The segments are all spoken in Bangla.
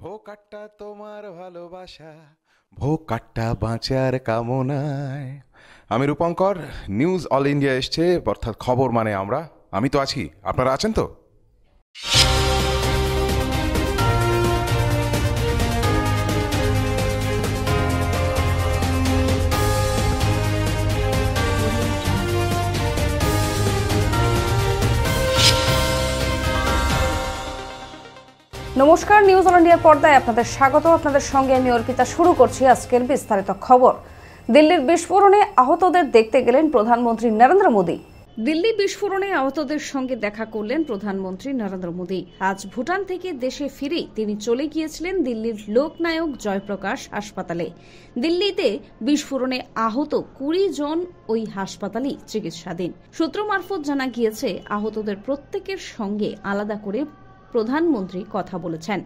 ভোকাট্টা তোমার ভালোবাসা, ভোকাট্টা বাঁচার কামনায়। আমি রূপঙ্কর, নিউজ অল ইন্ডিয়া এসছে, অর্থাৎ খবর মানে আমি তো আছি, আপনারা আছেন তো? নমস্কার, নিউজ অল ইন্ডিয়ার পর্দায় আপনাদের স্বাগত। আপনাদের সঙ্গে আমি অর্পিতা। শুরু করছি আজকের বিস্তারিত খবর। দিল্লির বিস্ফোরণে আহতদের দেখতে গেলেন প্রধানমন্ত্রী নরেন্দ্র মোদী। দিল্লি বিস্ফোরণে আহতদের সঙ্গে দেখা করলেন প্রধানমন্ত্রী নরেন্দ্র মোদী। আজ ভুটান থেকে দেশে ফিরেই তিনি চলে গিয়েছিলেন দিল্লির লোকনায়ক জয়প্রকাশ হাসপাতালে। দিল্লিতে বিস্ফোরণে আহত 20 জন ওই হাসপাতালেই চিকিৎসাধীন। সূত্র মারফত জানা গিয়েছে, আহতদের প্রত্যেকের সঙ্গে আলাদা করে প্রধানমন্ত্রী কথা বলেছেন।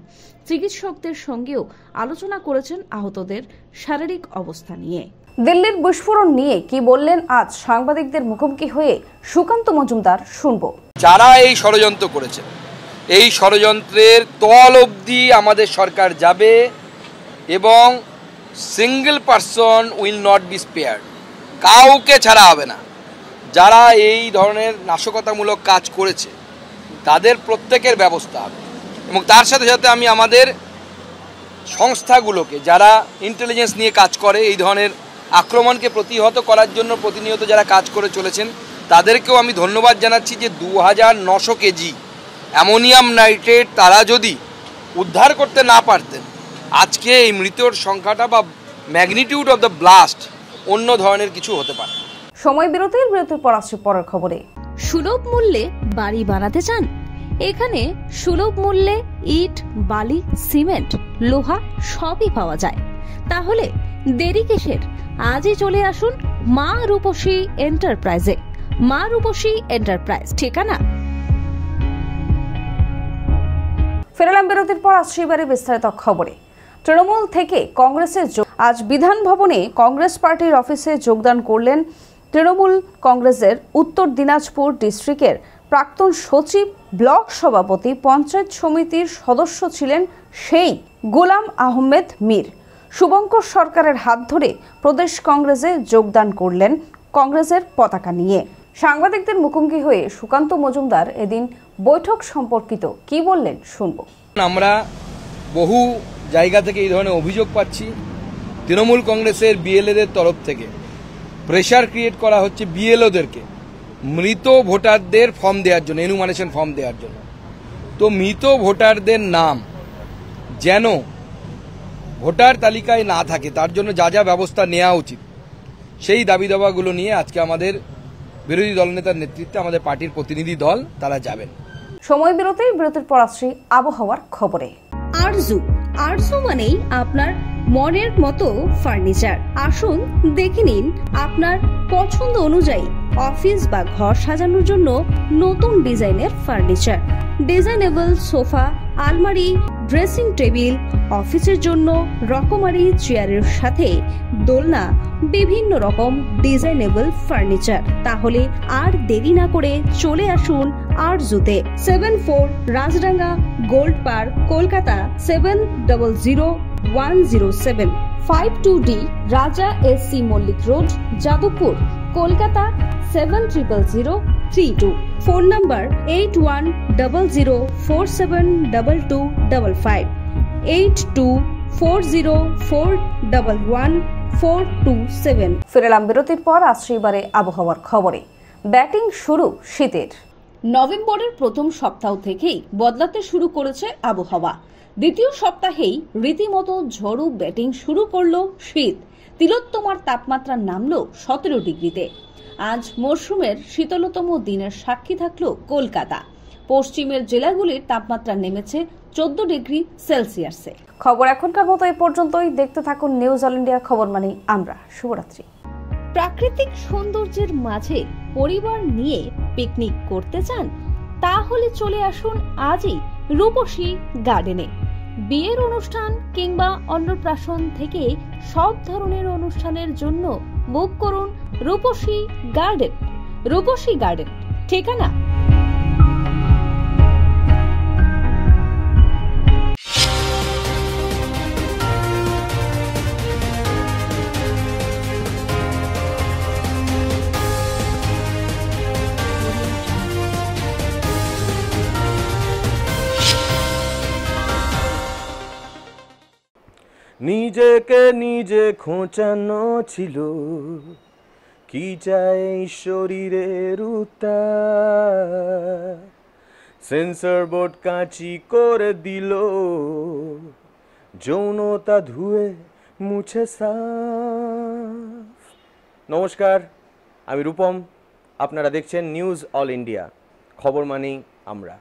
চিকিৎসকদের সঙ্গেও আলোচনা করেছেন আহতদের শারীরিক অবস্থা নিয়ে। দিল্লির বিস্ফোরণ নিয়ে কি বললেন আজ সাংবাদিকদের মুখোমুখি হয়ে সুকান্ত মজুমদার, শুনব। যারা এই ষড়যন্ত্র করেছে, এই ষড়যন্ত্রের তল অবধি আমাদের সরকার যাবে এবং single person will not be spared, কাউকে ছাড়া হবে না। যারা এই ধরনের নাশকতামূলক কাজ করেছে তাদের প্রত্যেকের ব্যবস্থা হবে। এবং তার সাথে সাথে আমি আমাদের সংস্থাগুলোকে, যারা ইন্টেলিজেন্স নিয়ে কাজ করে, এই ধরনের আক্রমণকে প্রতিহত করার জন্য প্রতিনিয়ত যারা কাজ করে চলেছেন, তাদেরকেও আমি ধন্যবাদ জানাচ্ছি যে 2900 কেজি অ্যামোনিয়াম নাইট্রেট তারা যদি উদ্ধার করতে না পারতেন, আজকে এই মৃতের সংখ্যাটা বা ম্যাগনিটিউড অফ দ্য ব্লাস্ট অন্য ধরনের কিছু হতে পারে। সময় বিরতির পর আসছে পরের খবরে। সুলভ মূল্যে বাড়ি বানাতে চান? এখানে সুলভ মূল্যে ইট, বালি, সিমেন্ট, লোহা সবই পাওয়া যায়। তাহলে দেরি কিসের? আজই চলে আসুন মা রূপসী এন্টারপ্রাইজে। মা রূপসী এন্টারপ্রাইজ, ঠিকানা। ফেরালাম বিরতির পর আসছে এবারে বিস্তারিত খবরে। তৃণমূল থেকে কংগ্রেসে আজ বিধান ভবনে কংগ্রেস পার্টির অফিসে যোগদান করলেন তৃণমূল কংগ্রেসের উত্তর দিনাজপুর ডিস্ট্রিক্টের প্রাক্তন সচিব, ব্লক সভাপতি, পঞ্চায়েত সমিতির সদস্য ছিলেন সেই গোলাম আহমেদ মীর। শুভঙ্কর সরকারের হাত ধরে প্রদেশ কংগ্রেসে যোগদান করলেন কংগ্রেসের পতাকা নিয়ে। সাংবাদিকদের মুখোমুখি হয়ে সুকান্ত মজুমদার এদিন বৈঠক সম্পর্কিত কি বললেন, শুনব। আমরা বহু জায়গা থেকে এই ধরনের অভিযোগ পাচ্ছি। তৃণমূল কংগ্রেসের বিএলএদের তরফ থেকে প্রেশার ক্রিয়েট করা হচ্ছে বিএলওদেরকে মৃত ভোটারদের ফর্ম দেওয়ার জন্য, এনুমারেশন ফর্ম দেওয়ার জন্য। তো মৃত ভোটারদের নাম যেন ভোটার তালিকায় না থাকে, তার জন্য যা যা ব্যবস্থা নেওয়া উচিত, সেই দাবি দাবাগুলো নিয়ে আজকে আমাদের বিরোধী দলনেতার নেতৃত্বে আমাদের পার্টির প্রতিনিধি দল তারা যাবেন। সময় বিরতির পর আসছি আবহাওয়ার খবরে। আরজু মানেই আপনার মনের মতো ফার্নিচার। আসুন দেখে নিন আপনার পছন্দ অনুযায়ী অফিস বা ঘর সাজানোর জন্য নতুন ডিজাইনের ফার্নিচার। ডিজাইনেবল সোফা, আলমারি, ড্রেসিং টেবিল, অফিসের জন্য রকমারি চেয়ারের সাথে দোলনা, বিভিন্ন রকম ডিজাইনেবল ফার্নিচার। তাহলে আর দেরি না করে চলে আসুন আরজুতে। 74 Rajdanga Gold Park, Kolkata 700107। 52D Raja SC Mullick road, Jadavpur, Kolkata 700032। Phone number 8100472255, 8240411427। ফেরালাম বিরতির পর আসছে এবারে আবহাওয়ার খবরে। ব্যাটিং শুরু শীতের। নভেম্বরের প্রথম সপ্তাহ থেকেই বদলাতে শুরু করেছে আবহাওয়া। দ্বিতীয় সপ্তাহেই রীতিমতো ঝড়ো ব্যাটিং শুরু করলো শীত। তিলোত্তমার তাপমাত্রা নামলো 17 ডিগ্রিতে। আজ মরশুমের শীতলতম দিনের সাক্ষী থাকলো কলকাতা। পশ্চিমের জেলাগুলির তাপমাত্রা নেমেছে 14 ডিগ্রি সেলসিয়াসে। খবর এখনকার মতো এই পর্যন্তই। দেখতে থাকুন নিউজ অল ইন্ডিয়া, খবর মানে আমরা। শুভরাত্রি। প্রাকৃতিক সৌন্দর্যের মাঝে পরিবার নিয়ে পিকনিক করতে চান? তাহলে চলে আসুন আজই রূপসী গার্ডেনে। বিয়ের অনুষ্ঠান কিংবা অন্নপ্রাশন থেকে সব ধরনের অনুষ্ঠানের জন্য বুক করুন রূপসী গার্ডেন। রূপসী গার্ডেন, ঠিকানা নিজেকে নিজে খোঁচানো ছিল, কি চাই শরীরের উত্তাপ, সেন্সর বোর্ড কাঁচি করে দিল, যৌনতা ধুয়ে মুছে সাফ। নমস্কার, আমি রূপম, আপনারা দেখছেন নিউজ অল ইন্ডিয়া, খবর মানেই আমরা।